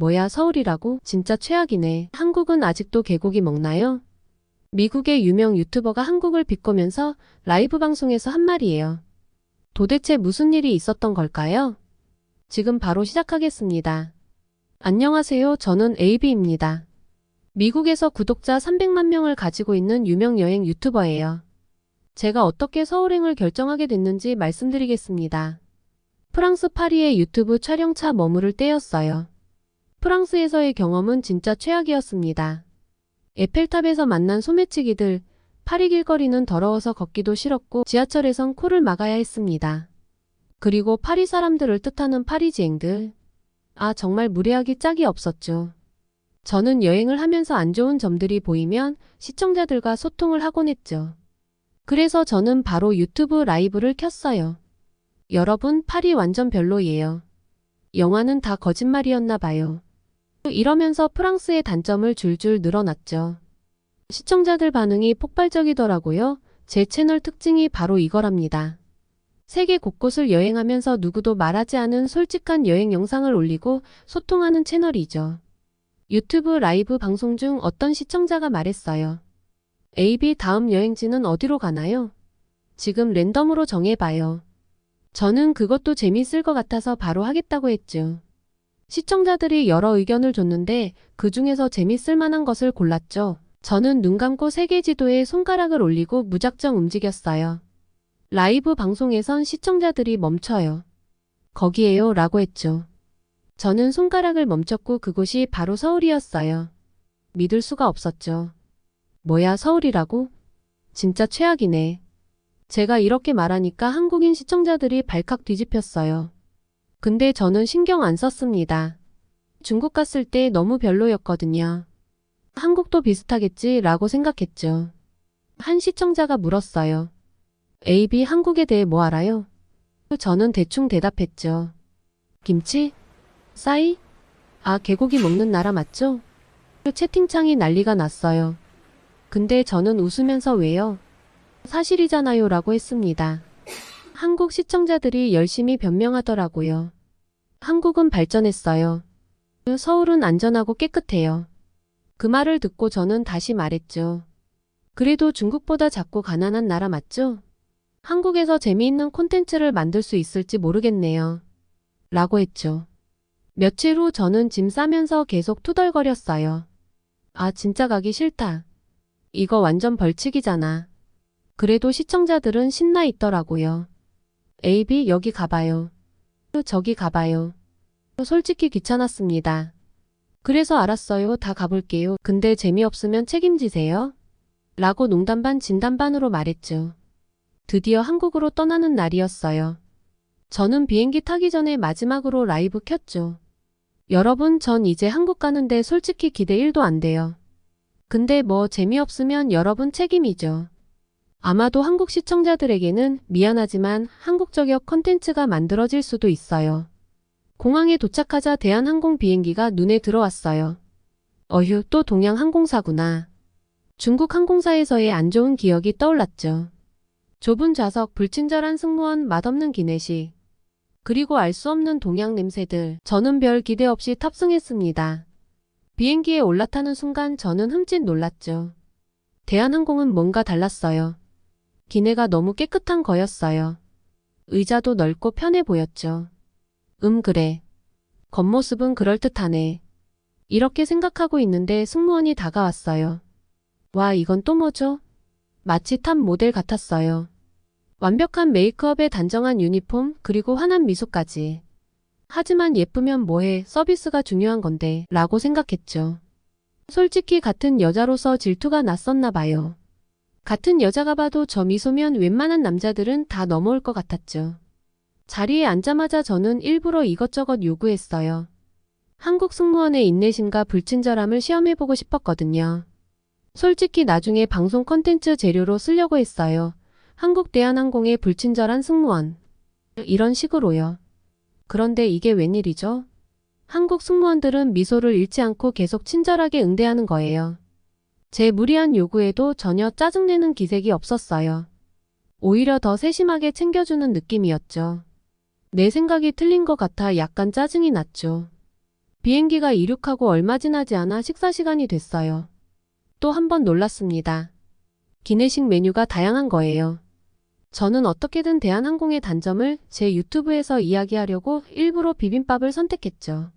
뭐야 서울이라고? 진짜 최악이네. 한국은 아직도 개고기 먹나요? 미국의 유명 유튜버가 한국을 비꼬면서 라이브 방송에서 한 말이에요. 도대체 무슨 일이 있었던 걸까요? 지금 바로 시작하겠습니다. 안녕하세요. 저는 AB입니다. 미국에서 구독자 300만 명을 가지고 있는 유명 여행 유튜버예요. 제가 어떻게 서울행을 결정하게 됐는지 말씀드리겠습니다. 프랑스 파리의 유튜브 촬영차 머무를 때였어요. 프랑스에서의 경험은 진짜 최악이었습니다. 에펠탑에서 만난 소매치기들, 파리 길거리는 더러워서 걷기도 싫었고 지하철에선 코를 막아야 했습니다. 그리고 파리 사람들을 뜻하는 파리지앵들. 정말 무례하기 짝이 없었죠. 저는 여행을 하면서 안 좋은 점들이 보이면 시청자들과 소통을 하곤 했죠. 그래서 저는 바로 유튜브 라이브를 켰어요. 여러분, 파리 완전 별로예요. 영화는 다 거짓말이었나 봐요. 이러면서 프랑스의 단점을 줄줄 늘어놨죠. 시청자들 반응이 폭발적이더라고요. 제 채널 특징이 바로 이거랍니다. 세계 곳곳을 여행하면서 누구도 말하지 않은 솔직한 여행 영상을 올리고 소통하는 채널이죠. 유튜브 라이브 방송 중 어떤 시청자가 말했어요. AB 다음 여행지는 어디로 가나요? 지금 랜덤으로 정해봐요. 저는 그것도 재밌을 것 같아서 바로 하겠다고 했죠. 시청자들이 여러 의견을 줬는데 그 중에서 재밌을 만한 것을 골랐죠. 저는 눈 감고 세계 지도에 손가락을 올리고 무작정 움직였어요. 라이브 방송에선 시청자들이 멈춰요. 거기에요 라고 했죠. 저는 손가락을 멈췄고 그곳이 바로 서울이었어요. 믿을 수가 없었죠. 뭐야 서울이라고? 진짜 최악이네. 제가 이렇게 말하니까 한국인 시청자들이 발칵 뒤집혔어요. 근데 저는 신경 안 썼습니다. 중국 갔을 때 너무 별로였거든요. 한국도 비슷하겠지 라고 생각했죠. 한 시청자가 물었어요. AB 한국에 대해 뭐 알아요? 저는 대충 대답했죠. 김치? 싸이? 개고기 먹는 나라 맞죠? 채팅창이 난리가 났어요. 근데 저는 웃으면서 왜요? 사실이잖아요 라고 했습니다. 한국 시청자들이 열심히 변명하더라고요. 한국은 발전했어요. 서울은 안전하고 깨끗해요. 그 말을 듣고 저는 다시 말했죠. 그래도 중국보다 작고 가난한 나라 맞죠? 한국에서 재미있는 콘텐츠를 만들 수 있을지 모르겠네요. 라고 했죠. 며칠 후 저는 짐 싸면서 계속 투덜거렸어요. 진짜 가기 싫다. 이거 완전 벌칙이잖아. 그래도 시청자들은 신나 있더라고요. AB 여기 가봐요. 저기 가봐요. 솔직히 귀찮았습니다. 그래서 알았어요. 다 가볼게요. 근데 재미없으면 책임지세요. 라고 농담 반 진담 반으로 말했죠. 드디어 한국으로 떠나는 날이었어요. 저는 비행기 타기 전에 마지막으로 라이브 켰죠. 여러분, 전 이제 한국 가는데 솔직히 기대 1도 안 돼요. 근데 뭐 재미없으면 여러분 책임이죠. 아마도 한국 시청자들에게는 미안하지만 한국 저격 컨텐츠가 만들어질 수도 있어요. 공항에 도착하자 대한항공 비행기가 눈에 들어왔어요. 어휴, 또 동양 항공사구나. 중국 항공사에서의 안 좋은 기억이 떠올랐죠. 좁은 좌석, 불친절한 승무원, 맛없는 기내식. 그리고 알 수 없는 동양 냄새들. 저는 별 기대 없이 탑승했습니다. 비행기에 올라타는 순간 저는 흠칫 놀랐죠. 대한항공은 뭔가 달랐어요. 기내가 너무 깨끗한 거였어요. 의자도 넓고 편해 보였죠. 그래. 겉모습은 그럴듯하네. 이렇게 생각하고 있는데 승무원이 다가왔어요. 와, 이건 또 뭐죠? 마치 탑 모델 같았어요. 완벽한 메이크업에 단정한 유니폼, 그리고 환한 미소까지. 하지만 예쁘면 뭐해, 서비스가 중요한 건데 라고 생각했죠. 솔직히 같은 여자로서 질투가 났었나 봐요. 같은 여자가 봐도 저 미소면 웬만한 남자들은 다 넘어올 것 같았죠. 자리에 앉자마자 저는 일부러 이것저것 요구했어요. 한국 승무원의 인내심과 불친절함을 시험해보고 싶었거든요. 솔직히 나중에 방송 콘텐츠 재료로 쓰려고 했어요. 한국 대한항공의 불친절한 승무원. 이런 식으로요. 그런데 이게 웬일이죠? 한국 승무원들은 미소를 잃지 않고 계속 친절하게 응대하는 거예요. 제 무리한 요구에도 전혀 짜증내는 기색이 없었어요. 오히려 더 세심하게 챙겨주는 느낌이었죠. 내 생각이 틀린 것 같아 약간 짜증이 났죠. 비행기가 이륙하고 얼마 지나지 않아 식사 시간이 됐어요. 또 한 번 놀랐습니다. 기내식 메뉴가 다양한 거예요. 저는 어떻게든 대한항공의 단점을 제 유튜브에서 이야기하려고 일부러 비빔밥을 선택했죠.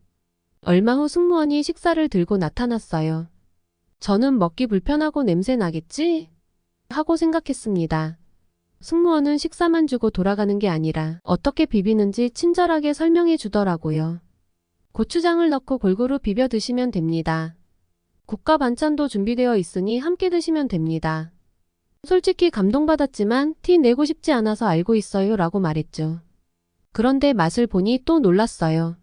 얼마 후 승무원이 식사를 들고 나타났어요. 저는 먹기 불편하고 냄새 나겠지? 하고 생각했습니다. 승무원은 식사만 주고 돌아가는 게 아니라 어떻게 비비는지 친절하게 설명해 주더라고요. 고추장을 넣고 골고루 비벼 드시면 됩니다. 국과 반찬도 준비되어 있으니 함께 드시면 됩니다. 솔직히 감동받았지만 티 내고 싶지 않아서 알고 있어요 라고 말했죠. 그런데 맛을 보니 또 놀랐어요.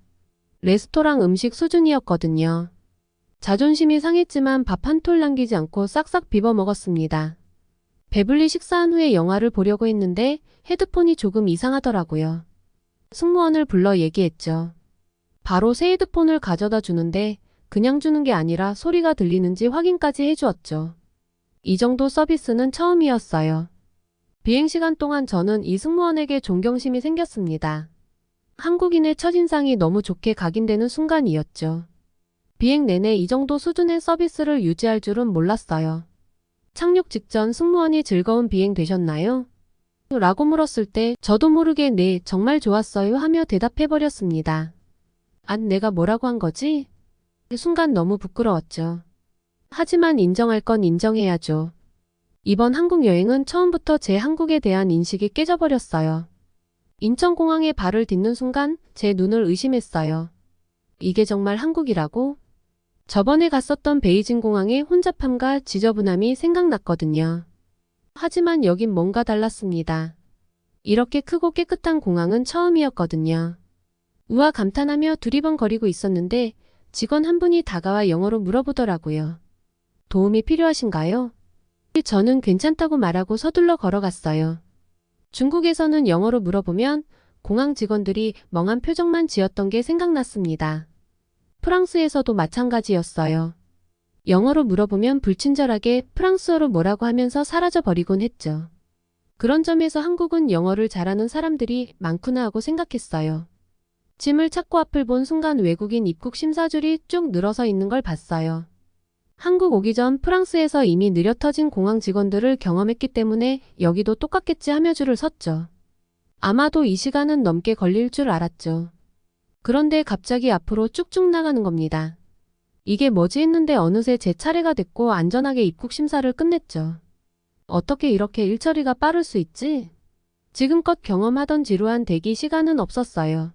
레스토랑 음식 수준이었거든요. 자존심이 상했지만 밥 한 톨 남기지 않고 싹싹 비벼 먹었습니다. 배불리 식사한 후에 영화를 보려고 했는데 헤드폰이 조금 이상하더라고요. 승무원을 불러 얘기했죠. 바로 새 헤드폰을 가져다 주는데 그냥 주는 게 아니라 소리가 들리는지 확인까지 해주었죠. 이 정도 서비스는 처음이었어요. 비행시간 동안 저는 이 승무원에게 존경심이 생겼습니다. 한국인의 첫인상이 너무 좋게 각인되는 순간이었죠. 비행 내내 이 정도 수준의 서비스를 유지할 줄은 몰랐어요. 착륙 직전 승무원이 즐거운 비행 되셨나요? 라고 물었을 때 저도 모르게 네, 정말 좋았어요 하며 대답해버렸습니다. 내가 뭐라고 한 거지? 순간 너무 부끄러웠죠. 하지만 인정할 건 인정해야죠. 이번 한국 여행은 처음부터 제 한국에 대한 인식이 깨져버렸어요. 인천공항에 발을 딛는 순간 제 눈을 의심했어요. 이게 정말 한국이라고? 저번에 갔었던 베이징 공항의 혼잡함과 지저분함이 생각났거든요. 하지만 여긴 뭔가 달랐습니다. 이렇게 크고 깨끗한 공항은 처음이었거든요. 우와 감탄하며 두리번거리고 있었는데 직원 한 분이 다가와 영어로 물어보더라고요. 도움이 필요하신가요? 저는 괜찮다고 말하고 서둘러 걸어갔어요. 중국에서는 영어로 물어보면 공항 직원들이 멍한 표정만 지었던 게 생각났습니다. 프랑스에서도 마찬가지였어요. 영어로 물어보면 불친절하게 프랑스어로 뭐라고 하면서 사라져버리곤 했죠. 그런 점에서 한국은 영어를 잘하는 사람들이 많구나 하고 생각했어요. 짐을 찾고 앞을 본 순간 외국인 입국 심사줄이 쭉 늘어서 있는 걸 봤어요. 한국 오기 전 프랑스에서 이미 느려 터진 공항 직원들을 경험했기 때문에 여기도 똑같겠지 하며 줄을 섰죠. 아마도 이 시간은 넘게 걸릴 줄 알았죠. 그런데 갑자기 앞으로 쭉쭉 나가는 겁니다. 이게 뭐지 했는데 어느새 제 차례가 됐고 안전하게 입국 심사를 끝냈죠. 어떻게 이렇게 일처리가 빠를 수 있지? 지금껏 경험하던 지루한 대기 시간은 없었어요.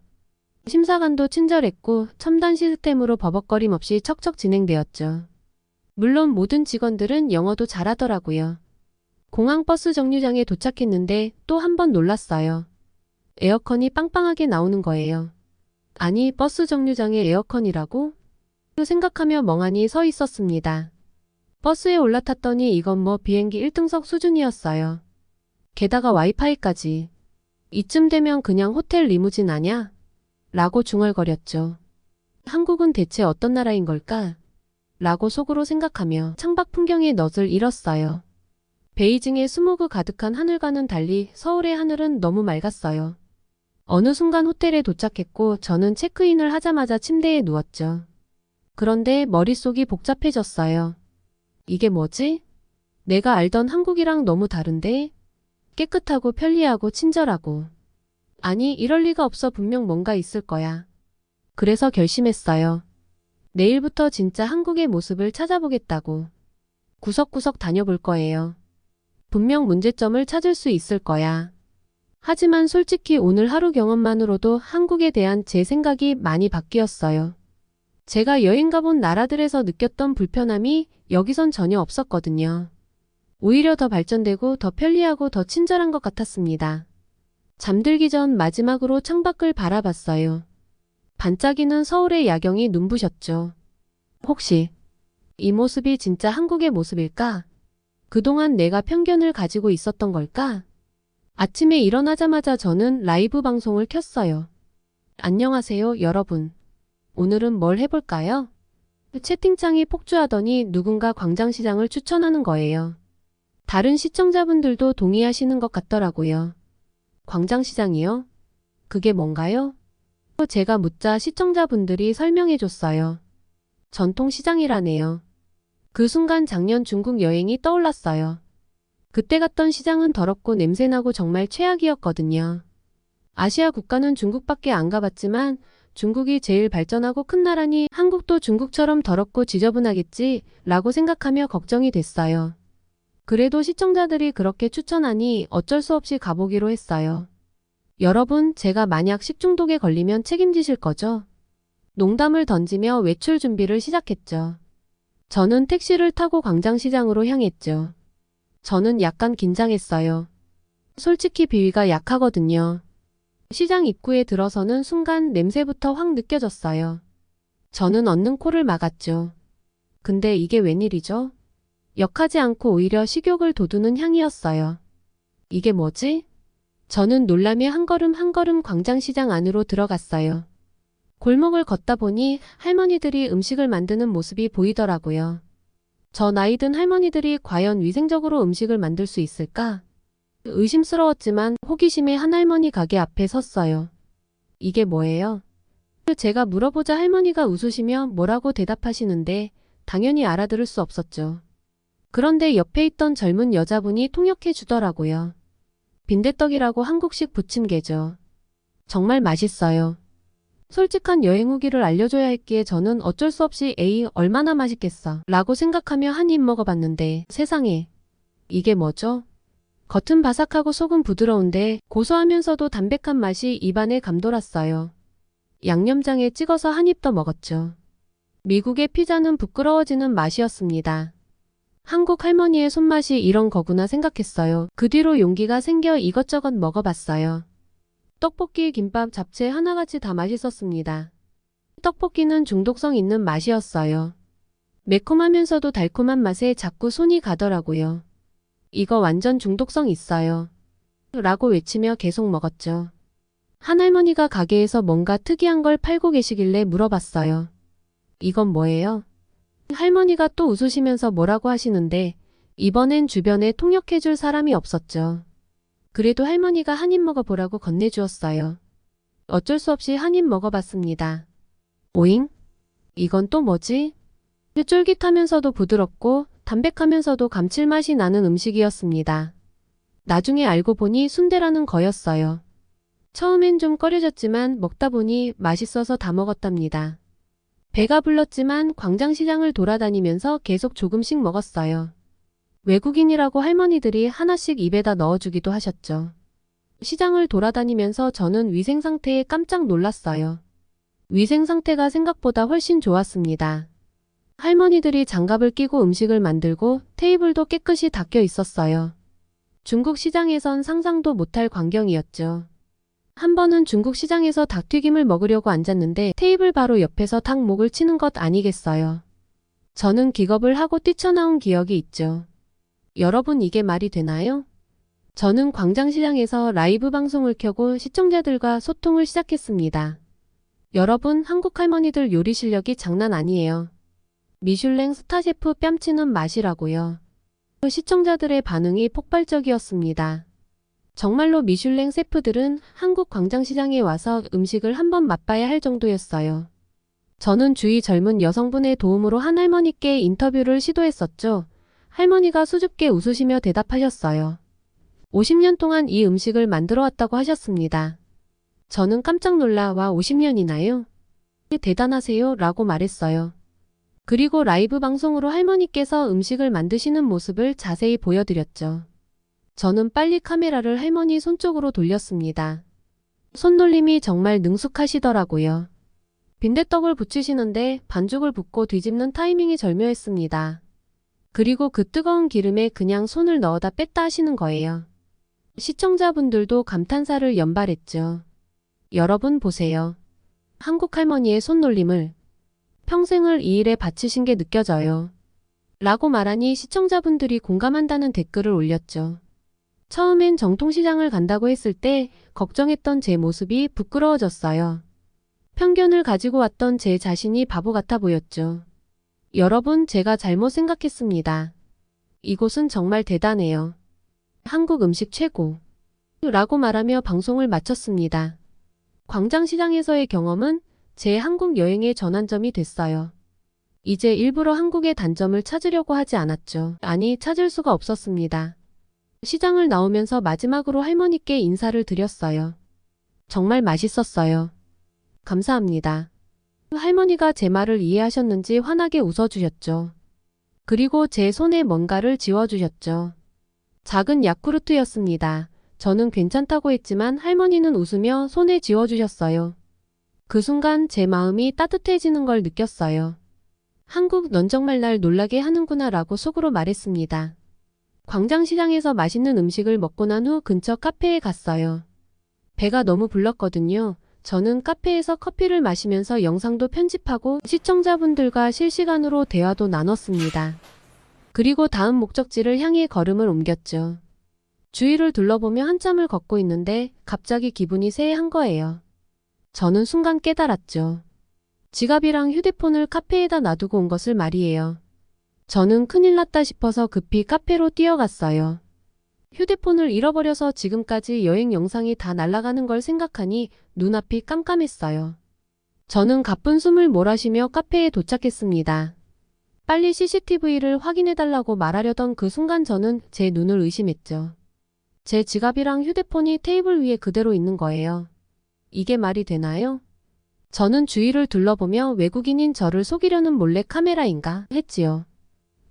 심사관도 친절했고 첨단 시스템으로 버벅거림 없이 척척 진행되었죠. 물론 모든 직원들은 영어도 잘하더라고요. 공항 버스 정류장에 도착했는데 또 한 번 놀랐어요. 에어컨이 빵빵하게 나오는 거예요. 아니, 버스 정류장에 에어컨이라고? 생각하며 멍하니 서 있었습니다. 버스에 올라탔더니 이건 뭐 비행기 1등석 수준이었어요. 게다가 와이파이까지. 이쯤 되면 그냥 호텔 리무진 아냐? 라고 중얼거렸죠. 한국은 대체 어떤 나라인 걸까? 라고 속으로 생각하며 창밖 풍경에 넛을 잃었어요. 베이징의 스모그 가득한 하늘과는 달리 서울의 하늘은 너무 맑았어요. 어느 순간 호텔에 도착했고 저는 체크인을 하자마자 침대에 누웠죠. 그런데 머릿속이 복잡해졌어요. 이게 뭐지? 내가 알던 한국이랑 너무 다른데? 깨끗하고 편리하고 친절하고. 아니, 이럴 리가 없어. 분명 뭔가 있을 거야. 그래서 결심했어요. 내일부터 진짜 한국의 모습을 찾아보겠다고. 구석구석 다녀볼 거예요. 분명 문제점을 찾을 수 있을 거야. 하지만 솔직히 오늘 하루 경험만으로도 한국에 대한 제 생각이 많이 바뀌었어요. 제가 여행 가본 나라들에서 느꼈던 불편함이 여기선 전혀 없었거든요. 오히려 더 발전되고 더 편리하고 더 친절한 것 같았습니다. 잠들기 전 마지막으로 창밖을 바라봤어요. 반짝이는 서울의 야경이 눈부셨죠. 혹시 이 모습이 진짜 한국의 모습일까? 그동안 내가 편견을 가지고 있었던 걸까? 아침에 일어나자마자 저는 라이브 방송을 켰어요. 안녕하세요, 여러분. 오늘은 뭘 해볼까요? 채팅창이 폭주하더니 누군가 광장시장을 추천하는 거예요. 다른 시청자분들도 동의하시는 것 같더라고요. 광장시장이요? 그게 뭔가요? 제가 묻자 시청자분들이 설명해줬어요. 전통시장이라네요. 그 순간 작년 중국 여행이 떠올랐어요. 그때 갔던 시장은 더럽고 냄새나고 정말 최악이었거든요. 아시아 국가는 중국밖에 안 가봤지만 중국이 제일 발전하고 큰 나라니 한국도 중국처럼 더럽고 지저분하겠지 라고 생각하며 걱정이 됐어요. 그래도 시청자들이 그렇게 추천하니 어쩔 수 없이 가보기로 했어요. 여러분, 제가 만약 식중독에 걸리면 책임지실 거죠? 농담을 던지며 외출 준비를 시작했죠. 저는 택시를 타고 광장시장으로 향했죠. 저는 약간 긴장했어요. 솔직히 비위가 약하거든요. 시장 입구에 들어서는 순간 냄새부터 확 느껴졌어요. 저는 얼른 코를 막았죠. 근데 이게 웬일이죠? 역하지 않고 오히려 식욕을 돋우는 향이었어요. 이게 뭐지? 저는 놀라며 한 걸음 한 걸음 광장시장 안으로 들어갔어요. 골목을 걷다 보니 할머니들이 음식을 만드는 모습이 보이더라고요. 저 나이 든 할머니들이 과연 위생적으로 음식을 만들 수 있을까? 의심스러웠지만 호기심에 한 할머니 가게 앞에 섰어요. 이게 뭐예요? 제가 물어보자 할머니가 웃으시며 뭐라고 대답하시는데 당연히 알아들을 수 없었죠. 그런데 옆에 있던 젊은 여자분이 통역해 주더라고요. 빈대떡이라고 한국식 부침개죠. 정말 맛있어요. 솔직한 여행 후기를 알려줘야 했기에 저는 어쩔 수 없이 에이 얼마나 맛있겠어 라고 생각하며 한 입 먹어봤는데 세상에 이게 뭐죠? 겉은 바삭하고 속은 부드러운데 고소하면서도 담백한 맛이 입안에 감돌았어요. 양념장에 찍어서 한 입 더 먹었죠. 미국의 피자는 부끄러워지는 맛이었습니다. 한국 할머니의 손맛이 이런 거구나 생각했어요. 그 뒤로 용기가 생겨 이것저것 먹어봤어요. 떡볶이, 김밥, 잡채 하나같이 다 맛있었습니다. 떡볶이는 중독성 있는 맛이었어요. 매콤하면서도 달콤한 맛에 자꾸 손이 가더라고요. 이거 완전 중독성 있어요. 라고 외치며 계속 먹었죠. 한 할머니가 가게에서 뭔가 특이한 걸 팔고 계시길래 물어봤어요. 이건 뭐예요? 할머니가 또 웃으시면서 뭐라고 하시는데 이번엔 주변에 통역해줄 사람이 없었죠. 그래도 할머니가 한 입 먹어보라고 건네주었어요. 어쩔 수 없이 한 입 먹어봤습니다. 오잉? 이건 또 뭐지? 쫄깃하면서도 부드럽고 담백하면서도 감칠맛이 나는 음식이었습니다. 나중에 알고 보니 순대라는 거였어요. 처음엔 좀 꺼려졌지만 먹다 보니 맛있어서 다 먹었답니다. 배가 불렀지만 광장시장을 돌아다니면서 계속 조금씩 먹었어요. 외국인이라고 할머니들이 하나씩 입에다 넣어주기도 하셨죠. 시장을 돌아다니면서 저는 위생 상태에 깜짝 놀랐어요. 위생 상태가 생각보다 훨씬 좋았습니다. 할머니들이 장갑을 끼고 음식을 만들고 테이블도 깨끗이 닦여 있었어요. 중국 시장에선 상상도 못할 광경이었죠. 한 번은 중국 시장에서 닭튀김을 먹으려고 앉았는데 테이블 바로 옆에서 닭 목을 치는 것 아니겠어요. 저는 기겁을 하고 뛰쳐나온 기억이 있죠. 여러분 이게 말이 되나요? 저는 광장시장에서 라이브 방송을 켜고 시청자들과 소통을 시작했습니다. 여러분 한국 할머니들 요리 실력이 장난 아니에요. 미슐랭 스타셰프 뺨치는 맛이라고요. 시청자들의 반응이 폭발적이었습니다. 정말로 미슐랭 셰프들은 한국 광장시장에 와서 음식을 한번 맛봐야 할 정도였어요. 저는 주위 젊은 여성분의 도움으로 한 할머니께 인터뷰를 시도했었죠. 할머니가 수줍게 웃으시며 대답하셨어요. 50년 동안 이 음식을 만들어 왔다고 하셨습니다. 저는 깜짝 놀라 와 50년이나요? 대단하세요 라고 말했어요. 그리고 라이브 방송으로 할머니께서 음식을 만드시는 모습을 자세히 보여드렸죠. 저는 빨리 카메라를 할머니 손 쪽으로 돌렸습니다. 손놀림이 정말 능숙하시더라고요. 빈대떡을 부치시는데 반죽을 붓고 뒤집는 타이밍이 절묘했습니다. 그리고 그 뜨거운 기름에 그냥 손을 넣어다 뺐다 하시는 거예요. 시청자분들도 감탄사를 연발했죠. 여러분 보세요. 한국 할머니의 손놀림을 평생을 이 일에 바치신 게 느껴져요. 라고 말하니 시청자분들이 공감한다는 댓글을 올렸죠. 처음엔 정통시장을 간다고 했을 때 걱정했던 제 모습이 부끄러워졌어요. 편견을 가지고 왔던 제 자신이 바보 같아 보였죠. 여러분 제가 잘못 생각했습니다. 이곳은 정말 대단해요. 한국 음식 최고. 라고 말하며 방송을 마쳤습니다. 광장시장에서의 경험은 제 한국 여행의 전환점이 됐어요. 이제 일부러 한국의 단점을 찾으려고 하지 않았죠. 아니, 찾을 수가 없었습니다. 시장을 나오면서 마지막으로 할머니께 인사를 드렸어요. 정말 맛있었어요. 감사합니다. 할머니가 제 말을 이해하셨는지 환하게 웃어주셨죠. 그리고 제 손에 뭔가를 쥐어주셨죠. 작은 야쿠르트였습니다. 저는 괜찮다고 했지만 할머니는 웃으며 손에 쥐어주셨어요. 그 순간 제 마음이 따뜻해지는 걸 느꼈어요. 한국 넌 정말 날 놀라게 하는구나 라고 속으로 말했습니다. 광장시장에서 맛있는 음식을 먹고 난 후 근처 카페에 갔어요. 배가 너무 불렀거든요. 저는 카페에서 커피를 마시면서 영상도 편집하고 시청자분들과 실시간으로 대화도 나눴습니다. 그리고 다음 목적지를 향해 걸음을 옮겼죠. 주위를 둘러보며 한참을 걷고 있는데 갑자기 기분이 쎄한 거예요. 저는 순간 깨달았죠. 지갑이랑 휴대폰을 카페에다 놔두고 온 것을 말이에요. 저는 큰일 났다 싶어서 급히 카페로 뛰어갔어요. 휴대폰을 잃어버려서 지금까지 여행 영상이 다 날아가는 걸 생각하니 눈앞이 깜깜했어요. 저는 가쁜 숨을 몰아쉬며 카페에 도착했습니다. 빨리 CCTV를 확인해달라고 말하려던 그 순간 저는 제 눈을 의심했죠. 제 지갑이랑 휴대폰이 테이블 위에 그대로 있는 거예요. 이게 말이 되나요? 저는 주위를 둘러보며 외국인인 저를 속이려는 몰래 카메라인가 했지요.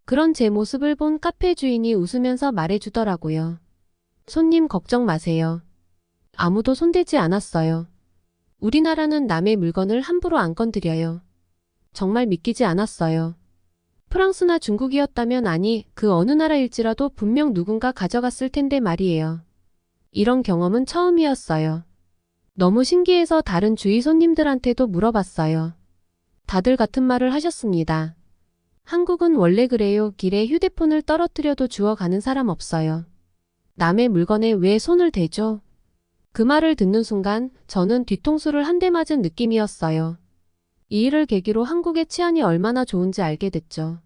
그런 제 모습을 본 카페 주인이 웃으면서 말해주더라고요. 손님 걱정 마세요. 아무도 손대지 않았어요. 우리나라는 남의 물건을 함부로 안 건드려요. 정말 믿기지 않았어요. 프랑스나 중국이었다면 아니 그 어느 나라일지라도 분명 누군가 가져갔을 텐데 말이에요. 이런 경험은 처음이었어요. 너무 신기해서 다른 주위 손님들한테도 물어봤어요. 다들 같은 말을 하셨습니다. 한국은 원래 그래요. 길에 휴대폰을 떨어뜨려도 주워가는 사람 없어요. 남의 물건에 왜 손을 대죠? 그 말을 듣는 순간 저는 뒤통수를 한 대 맞은 느낌이었어요. 이 일을 계기로 한국의 치안이 얼마나 좋은지 알게 됐죠.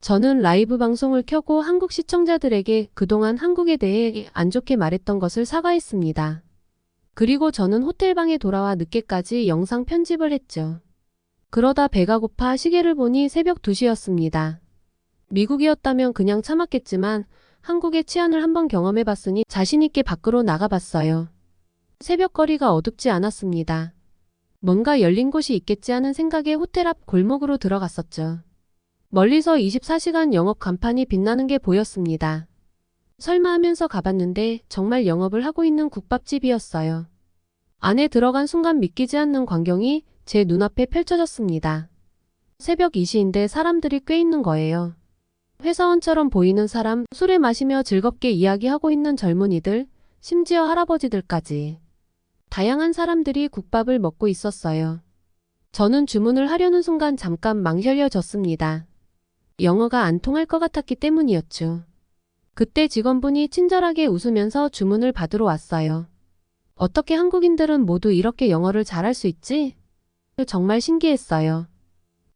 저는 라이브 방송을 켜고 한국 시청자들에게 그동안 한국에 대해 안 좋게 말했던 것을 사과했습니다. 그리고 저는 호텔방에 돌아와 늦게까지 영상 편집을 했죠. 그러다 배가 고파 시계를 보니 새벽 2시였습니다. 미국이었다면 그냥 참았겠지만 한국의 치안을 한번 경험해봤으니 자신있게 밖으로 나가봤어요. 새벽거리가 어둡지 않았습니다. 뭔가 열린 곳이 있겠지 하는 생각에 호텔 앞 골목으로 들어갔었죠. 멀리서 24시간 영업 간판이 빛나는 게 보였습니다. 설마 하면서 가봤는데 정말 영업을 하고 있는 국밥집이었어요. 안에 들어간 순간 믿기지 않는 광경이 제 눈앞에 펼쳐졌습니다. 새벽 2시인데 사람들이 꽤 있는 거예요. 회사원처럼 보이는 사람, 술을 마시며 즐겁게 이야기하고 있는 젊은이들, 심지어 할아버지들까지. 다양한 사람들이 국밥을 먹고 있었어요. 저는 주문을 하려는 순간 잠깐 망설여졌습니다. 영어가 안 통할 것 같았기 때문이었죠. 그때 직원분이 친절하게 웃으면서 주문을 받으러 왔어요. 어떻게 한국인들은 모두 이렇게 영어를 잘할 수 있지? 정말 신기했어요.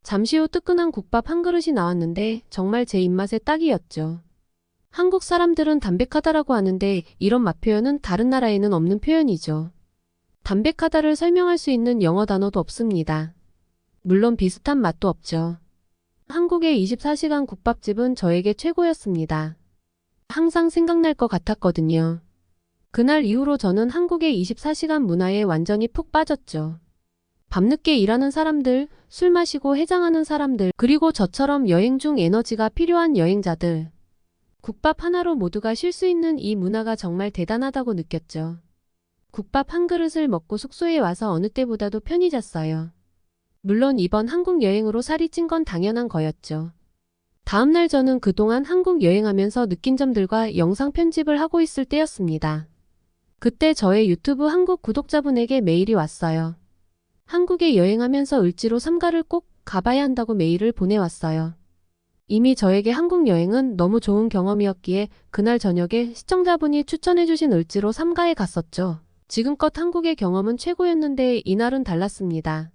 잠시 후 뜨끈한 국밥 한 그릇이 나왔는데 정말 제 입맛에 딱이었죠. 한국 사람들은 담백하다라고 하는데 이런 맛 표현은 다른 나라에는 없는 표현이죠. 담백하다를 설명할 수 있는 영어 단어도 없습니다. 물론 비슷한 맛도 없죠. 한국의 24시간 국밥집은 저에게 최고였습니다. 항상 생각날 것 같았거든요. 그날 이후로 저는 한국의 24시간 문화에 완전히 푹 빠졌죠. 밤늦게 일하는 사람들, 술 마시고 해장하는 사람들, 그리고 저처럼 여행 중 에너지가 필요한 여행자들. 국밥 하나로 모두가 쉴 수 있는 이 문화가 정말 대단하다고 느꼈죠. 국밥 한 그릇을 먹고 숙소에 와서 어느 때보다도 편히 잤어요. 물론 이번 한국 여행으로 살이 찐 건 당연한 거였죠. 다음날 저는 그동안 한국 여행하면서 느낀 점들과 영상 편집을 하고 있을 때였습니다. 그때 저의 유튜브 한국 구독자분에게 메일이 왔어요. 한국에 여행하면서 을지로 삼가를 꼭 가봐야 한다고 메일을 보내왔어요. 이미 저에게 한국 여행은 너무 좋은 경험이었기에 그날 저녁에 시청자분이 추천해주신 을지로 삼가에 갔었죠. 지금껏 한국의 경험은 최고였는데 이날은 달랐습니다.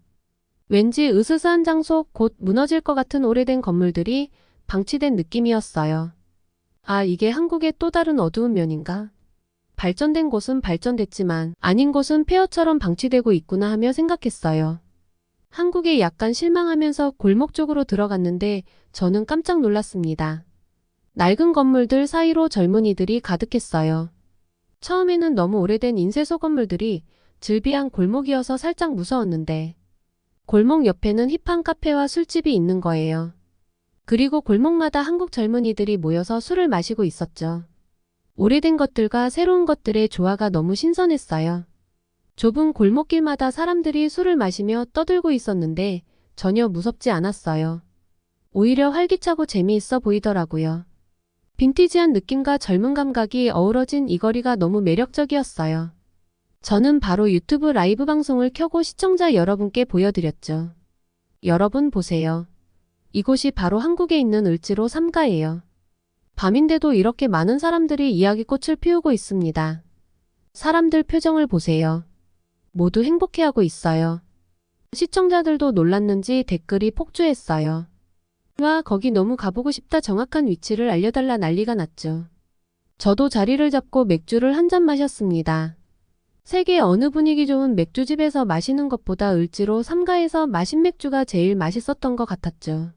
왠지 으스스한 장소, 곧 무너질 것 같은 오래된 건물들이 방치된 느낌이었어요. 아, 이게 한국의 또 다른 어두운 면인가? 발전된 곳은 발전됐지만 아닌 곳은 폐허처럼 방치되고 있구나 하며 생각했어요. 한국에 약간 실망하면서 골목 쪽으로 들어갔는데 저는 깜짝 놀랐습니다. 낡은 건물들 사이로 젊은이들이 가득했어요. 처음에는 너무 오래된 인쇄소 건물들이 즐비한 골목이어서 살짝 무서웠는데 골목 옆에는 힙한 카페와 술집이 있는 거예요. 그리고 골목마다 한국 젊은이들이 모여서 술을 마시고 있었죠. 오래된 것들과 새로운 것들의 조화가 너무 신선했어요. 좁은 골목길마다 사람들이 술을 마시며 떠들고 있었는데 전혀 무섭지 않았어요. 오히려 활기차고 재미있어 보이더라고요. 빈티지한 느낌과 젊은 감각이 어우러진 이 거리가 너무 매력적이었어요. 저는 바로 유튜브 라이브 방송을 켜고 시청자 여러분께 보여드렸죠. 여러분 보세요. 이곳이 바로 한국에 있는 을지로 3가예요. 밤인데도 이렇게 많은 사람들이 이야기꽃을 피우고 있습니다. 사람들 표정을 보세요. 모두 행복해하고 있어요. 시청자들도 놀랐는지 댓글이 폭주했어요. 와, 거기 너무 가보고 싶다. 정확한 위치를 알려달라 난리가 났죠. 저도 자리를 잡고 맥주를 한 잔 마셨습니다. 세계 어느 분위기 좋은 맥주집에서 마시는 것보다 을지로 3가에서 마신 맥주가 제일 맛있었던 것 같았죠.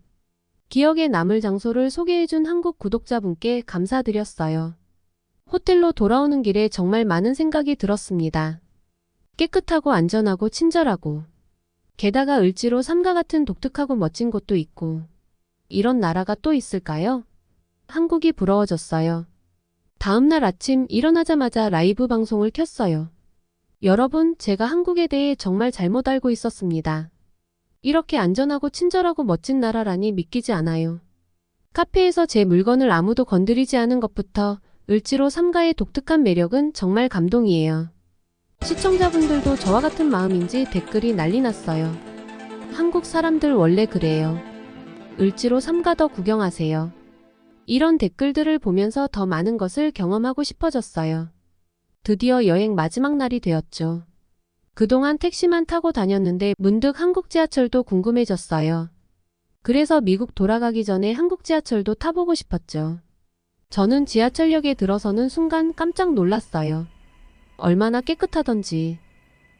기억에 남을 장소를 소개해준 한국 구독자분께 감사드렸어요. 호텔로 돌아오는 길에 정말 많은 생각이 들었습니다. 깨끗하고 안전하고 친절하고 게다가 을지로 3가 같은 독특하고 멋진 곳도 있고 이런 나라가 또 있을까요? 한국이 부러워졌어요. 다음날 아침 일어나자마자 라이브 방송을 켰어요. 여러분, 제가 한국에 대해 정말 잘못 알고 있었습니다. 이렇게 안전하고 친절하고 멋진 나라라니 믿기지 않아요. 카페에서 제 물건을 아무도 건드리지 않은 것부터 을지로 3가의 독특한 매력은 정말 감동이에요. 시청자분들도 저와 같은 마음인지 댓글이 난리 났어요. 한국 사람들 원래 그래요. 을지로 3가 더 구경하세요. 이런 댓글들을 보면서 더 많은 것을 경험하고 싶어졌어요. 드디어 여행 마지막 날이 되었죠. 그동안 택시만 타고 다녔는데 문득 한국 지하철도 궁금해졌어요. 그래서 미국 돌아가기 전에 한국 지하철도 타보고 싶었죠. 저는 지하철역에 들어서는 순간 깜짝 놀랐어요. 얼마나 깨끗하던지.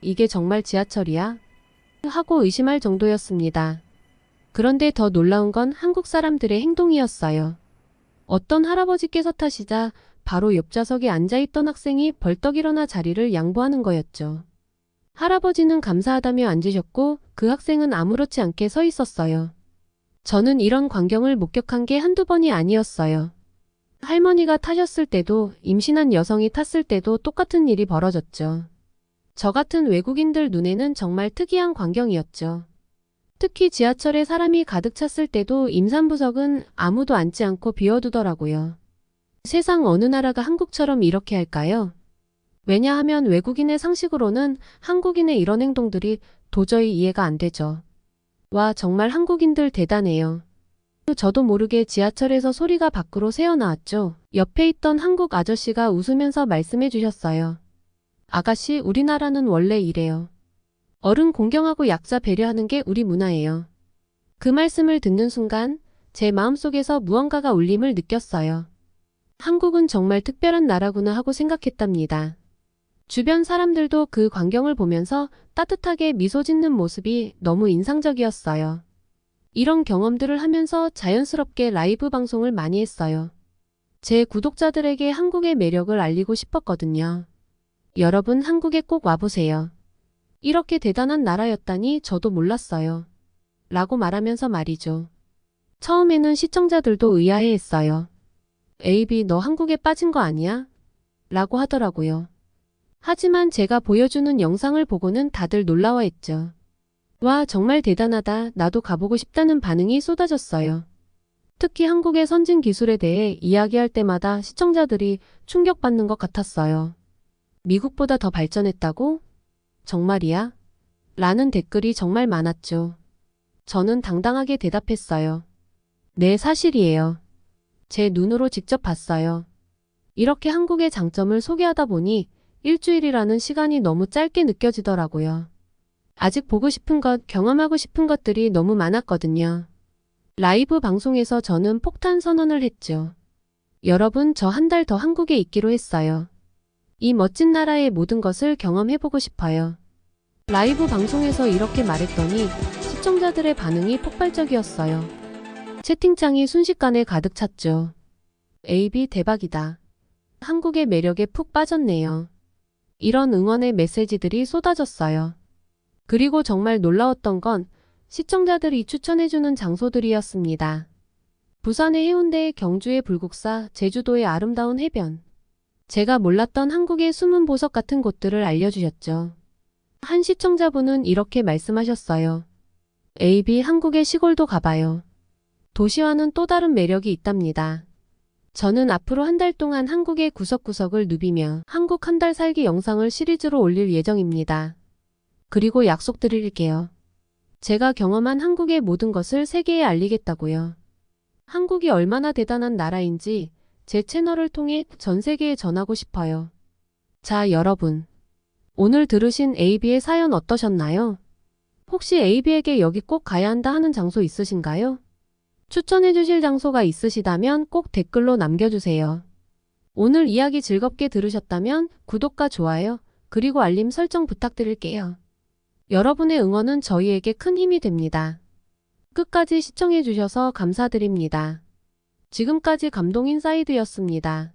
이게 정말 지하철이야? 하고 의심할 정도였습니다. 그런데 더 놀라운 건 한국 사람들의 행동이었어요. 어떤 할아버지께서 타시자 바로 옆 좌석에 앉아있던 학생이 벌떡 일어나 자리를 양보하는 거였죠. 할아버지는 감사하다며 앉으셨고 그 학생은 아무렇지 않게 서 있었어요. 저는 이런 광경을 목격한 게 한두 번이 아니었어요. 할머니가 타셨을 때도 임신한 여성이 탔을 때도 똑같은 일이 벌어졌죠. 저 같은 외국인들 눈에는 정말 특이한 광경이었죠. 특히 지하철에 사람이 가득 찼을 때도 임산부석은 아무도 앉지 않고 비워두더라고요. 세상 어느 나라가 한국처럼 이렇게 할까요? 왜냐하면 외국인의 상식으로는 한국인의 이런 행동들이 도저히 이해가 안 되죠. 와, 정말 한국인들 대단해요. 저도 모르게 지하철에서 소리가 밖으로 새어나왔죠. 옆에 있던 한국 아저씨가 웃으면서 말씀해 주셨어요. 아가씨, 우리나라는 원래 이래요. 어른 공경하고 약자 배려하는 게 우리 문화예요. 그 말씀을 듣는 순간 제 마음속에서 무언가가 울림을 느꼈어요. 한국은 정말 특별한 나라구나 하고 생각했답니다. 주변 사람들도 그 광경을 보면서 따뜻하게 미소 짓는 모습이 너무 인상적이었어요. 이런 경험들을 하면서 자연스럽게 라이브 방송을 많이 했어요. 제 구독자들에게 한국의 매력을 알리고 싶었거든요. 여러분, 한국에 꼭 와보세요. 이렇게 대단한 나라였다니 저도 몰랐어요. 라고 말하면서 말이죠. 처음에는 시청자들도 의아해했어요. 에이비, 너 한국에 빠진 거 아니야? 라고 하더라고요. 하지만 제가 보여주는 영상을 보고는 다들 놀라워했죠. 와, 정말 대단하다. 나도 가보고 싶다는 반응이 쏟아졌어요. 특히 한국의 선진 기술에 대해 이야기할 때마다 시청자들이 충격받는 것 같았어요. 미국보다 더 발전했다고? 정말이야? 라는 댓글이 정말 많았죠. 저는 당당하게 대답했어요. 네, 사실이에요. 제 눈으로 직접 봤어요. 이렇게 한국의 장점을 소개하다 보니 일주일이라는 시간이 너무 짧게 느껴지더라고요. 아직 보고 싶은 것, 경험하고 싶은 것들이 너무 많았거든요. 라이브 방송에서 저는 폭탄 선언을 했죠. 여러분, 저 한 달 더 한국에 있기로 했어요. 이 멋진 나라의 모든 것을 경험해보고 싶어요. 라이브 방송에서 이렇게 말했더니 시청자들의 반응이 폭발적이었어요. 채팅창이 순식간에 가득 찼죠. AB 대박이다. 한국의 매력에 푹 빠졌네요. 이런 응원의 메시지들이 쏟아졌어요. 그리고 정말 놀라웠던 건 시청자들이 추천해주는 장소들이었습니다. 부산의 해운대, 경주의 불국사, 제주도의 아름다운 해변. 제가 몰랐던 한국의 숨은 보석 같은 곳들을 알려주셨죠. 한 시청자분은 이렇게 말씀하셨어요. AB 한국의 시골도 가봐요. 도시와는 또 다른 매력이 있답니다. 저는 앞으로 한 달 동안 한국의 구석구석을 누비며 한국 한 달 살기 영상을 시리즈로 올릴 예정입니다. 그리고 약속드릴게요. 제가 경험한 한국의 모든 것을 세계에 알리겠다고요. 한국이 얼마나 대단한 나라인지 제 채널을 통해 전 세계에 전하고 싶어요. 자, 여러분. 오늘 들으신 AB의 사연 어떠셨나요? 혹시 AB에게 여기 꼭 가야 한다 하는 장소 있으신가요? 추천해 주실 장소가 있으시다면 꼭 댓글로 남겨주세요. 오늘 이야기 즐겁게 들으셨다면 구독과 좋아요, 그리고 알림 설정 부탁드릴게요. 여러분의 응원은 저희에게 큰 힘이 됩니다. 끝까지 시청해 주셔서 감사드립니다. 지금까지 감동인사이드였습니다.